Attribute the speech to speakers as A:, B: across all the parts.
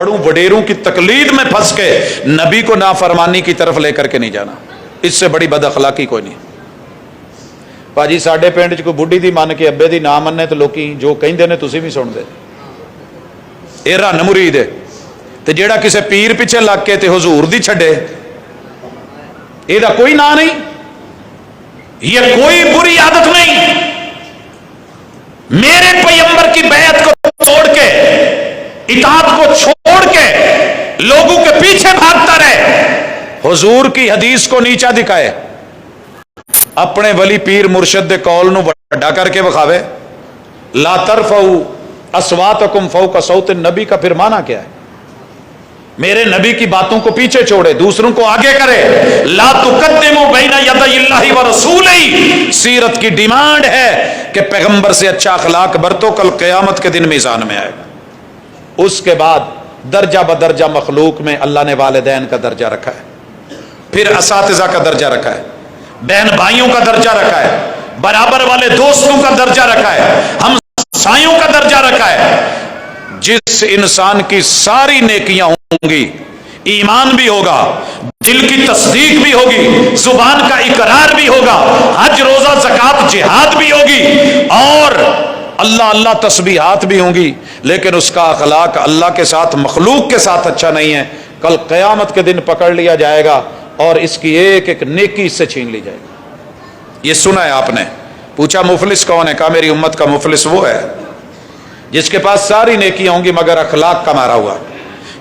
A: बड़ों वडेरों की तकलीद में फंस के नबी को नाफरमानी की तरफ लेकर के नहीं जाना। इससे बड़ी बद अखलाकी कोई नहीं। भाजी साडे पिंड च कोई बुढ़ी दी मन के अब्बे दी ना मन्ने तो लोग जो कहिंदे ने तुसीं भी सुनदे। ये रन मुरीद है ते जेड़ा किसी पीर पिछे लग के ते हुजूर दी छड्डे, इहदा कोई ना नहीं, ये कोई बुरी आदत नहीं। मेरे पैगंबर की बैत को तोड़ के, इताअत को छोड़ के लोगों के पीछे भागता रहे, हुजूर की हदीस को नीचा दिखाए, अपने वली पीर मुर्शद दे कौल नूं वड्डा करके विखावे। ला तरफऊ अस्वातकुम फौका सौत नबी का फिर माना क्या है? मेरे नबी की बातों को पीछे छोड़े, दूसरों को आगे करे। ला तुकद्दिमू बैना यदाइल्लाहि व रसूलिही, सीरत की डिमांड है कि पैगंबर से अच्छा अखलाक बरतो, कल क़यामत के दिन मीज़ान में आएगा। उसके बाद दर्जा बदर्जा मखलूक में अल्लाह ने वालिदैन का दर्जा रखा है, फिर असातिज़ा का दर्जा रखा है, बहन भाइयों का दर्जा रखा है, बराबर वाले दोस्तों का दर्जा रखा है, हम सायों का दर्जा रखा है। जिस इंसान की सारी नेकियां होंगी, ईमान भी होगा, दिल की तस्दीक भी होगी, जुबान का इकरार भी होगा, हज रोजा ज़कात जिहाद भी होगी और अल्लाह अल्लाह तस्बीहात भी होंगी, लेकिन उसका अखलाक अल्लाह के साथ मखलूक के साथ अच्छा नहीं है, कल क़यामत के दिन पकड़ लिया जाएगा और इसकी एक एक नेकी इससे छीन ली जाएगी। ये सुना है आपने? पूछा मुफलिस कौन है? कहा मेरी उम्मत का मुफलिस वो है जिसके पास सारी नेकियां होंगी मगर अखलाक का मारा हुआ।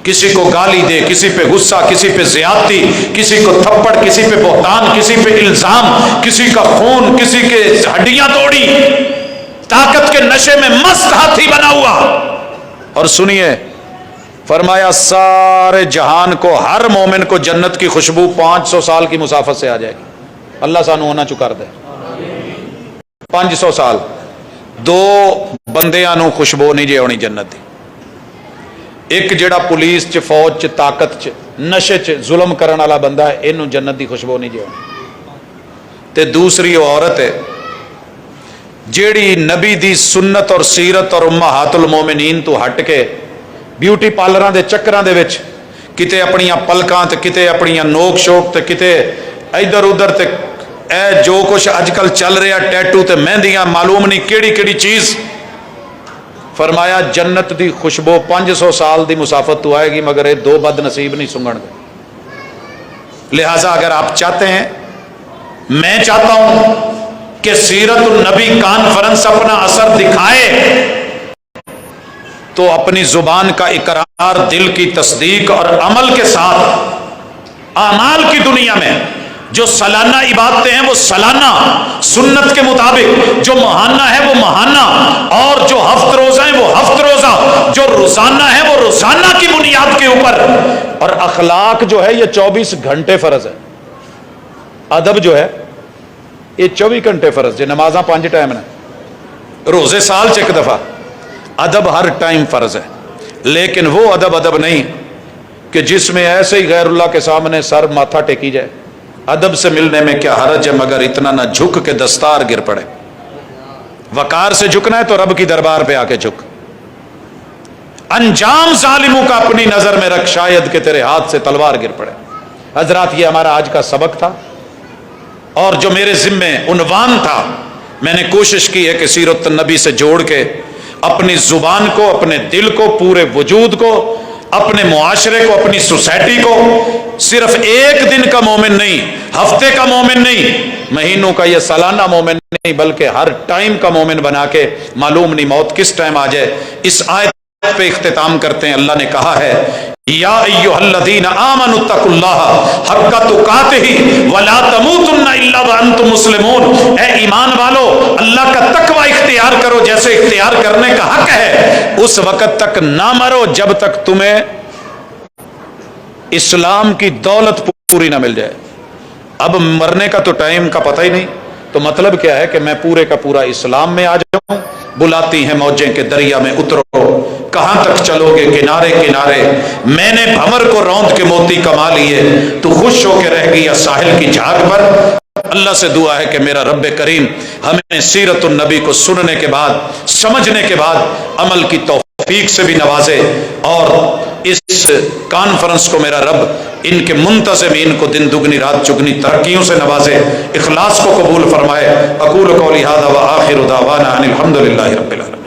A: किसी को गाली दे, किसी पे गुस्सा, किसी पे ज्यादती, किसी को थप्पड़, किसी पे बहतान, किसी पे इल्जाम, किसी का खून, किसी के हड्डियां तोड़ी, ताकत के नशे में मस्त हाथी बना हुआ। और सुनिए, फरमाया सारे जहान को, हर मोमिन को जन्नत की खुशबू 500 साल की मुसाफत से आ जाएगी। अल्लाह सानू होना चुकार दे। 500 साल दो बंदियां नू खुशबू नहीं जे आनी जन्नत दी। एक जेड़ा पुलिस च, फौज च, ताकत च, नशे च जुल्म करने वाला बंदा है, इनू जन्नत की खुशबू नहीं जे आनी। ते दूसरी औरत है जेड़ी नबी दी सुन्नत और सीरत और उम्महातुल मोमिनीन तो हट के ब्यूटी पार्लरां दे चक्करां दे विच किते अपनियां पलकां ते किते अपनियां नोक शोक ते किते इधर उधर ते ए जो कुछ अजकल चल रहा, टैटू ते मेहंदियां, मालूम नहीं केड़ी केड़ी चीज। फरमाया जन्नत दी खुशबू 500 साल दी मुसाफत तो आएगी मगर ये दो बद नसीब नहीं सूंघण दे। लिहाजा अगर आप चाहते हैं, मैं चाहता हूं कि सीरतुन नबी कॉन्फ्रेंस अपना असर दिखाए, तो अपनी जुबान का इकरार, दिल की तस्दीक और अमल के साथ आमाल की दुनिया में जो सालाना इबादतें हैं वो सालाना सुन्नत के मुताबिक, जो महाना है वो महाना, और जो हफ्त रोजा है वो हफ्त रोजा, जो रोजाना है वो रोजाना की बुनियाद के ऊपर। और अखलाक जो है ये 24 घंटे फर्ज है। अदब जो है ये 24 घंटे फर्ज है। नमाजा 5 टाइम ने, रोजे साल च एक दफा, अदब हर टाइम फर्ज है। लेकिन वो अदब नहीं कि जिसमें ऐसे ही गैरुल्लाह के सामने सर माथा टेकी जाए। अदब से मिलने में क्या हरज है मगर इतना ना झुक के दस्तार गिर पड़े। वकार से झुकना है तो रब की दरबार पे आके झुक। अंजाम जालिमों का अपनी नजर में रख, शायद कि तेरे हाथ से तलवार गिर पड़े। हजरात, ये हमारा आज का सबक था और जो मेरे जिम्मे उन्वान था, मैंने कोशिश की है कि सीरत नबी से जोड़ के अपनी जुबान को, अपने दिल को, पूरे वजूद को, अपने मुआशरे को, अपनी सोसाइटी को सिर्फ एक दिन का मोमिन नहीं, हफ्ते का मोमिन नहीं, महीनों का या सालाना मोमिन नहीं, बल्कि हर टाइम का मोमिन बना के, मालूम नहीं मौत किस टाइम आ जाए। इस आयत पे इख्तिताम करते हैं। अल्लाह ने कहा है, या अय्युहल्लज़ीना आमनुत्तकुल्लाह हक्का तुकातिही वला तमूतुन्ना इल्ला व अंतुम मुस्लिमून। ए ईमान वालो, अल्लाह का तकवा इख्तियार करो जैसे इख्तियार करने का हक है। उस वक़्त तक ना मरो जब तक तुम्हें इस्लाम की दौलत पूरी ना मिल जाए। अब मरने का तो टाइम का पता ही नहीं, तो मतलब क्या है कि मैं पूरे का पूरा इस्लाम में आ जाऊं। बुलाती हैं मौजें के दरिया में उतरो, कहां तक चलोगे किनारे किनारे, मैंने भंवर को रौंद के मोती कमा लिए, तू खुश होके रह गया साहिल की झाग पर। अल्लाह से दुआ है कि मेरा रब्बे करीम हमें सीरतुन नबी को सुनने के बाद, समझने के बाद अमल की तौफीक से भी नवाजे और اس کانفرنس کو میرا رب ان کے منتظمین کو دن دگنی رات چگنی ترقیوں سے نوازے، اخلاص کو قبول فرمائے۔ اقول قولی ھذا وآخر دعوانا ان الحمد للہ رب العالمین۔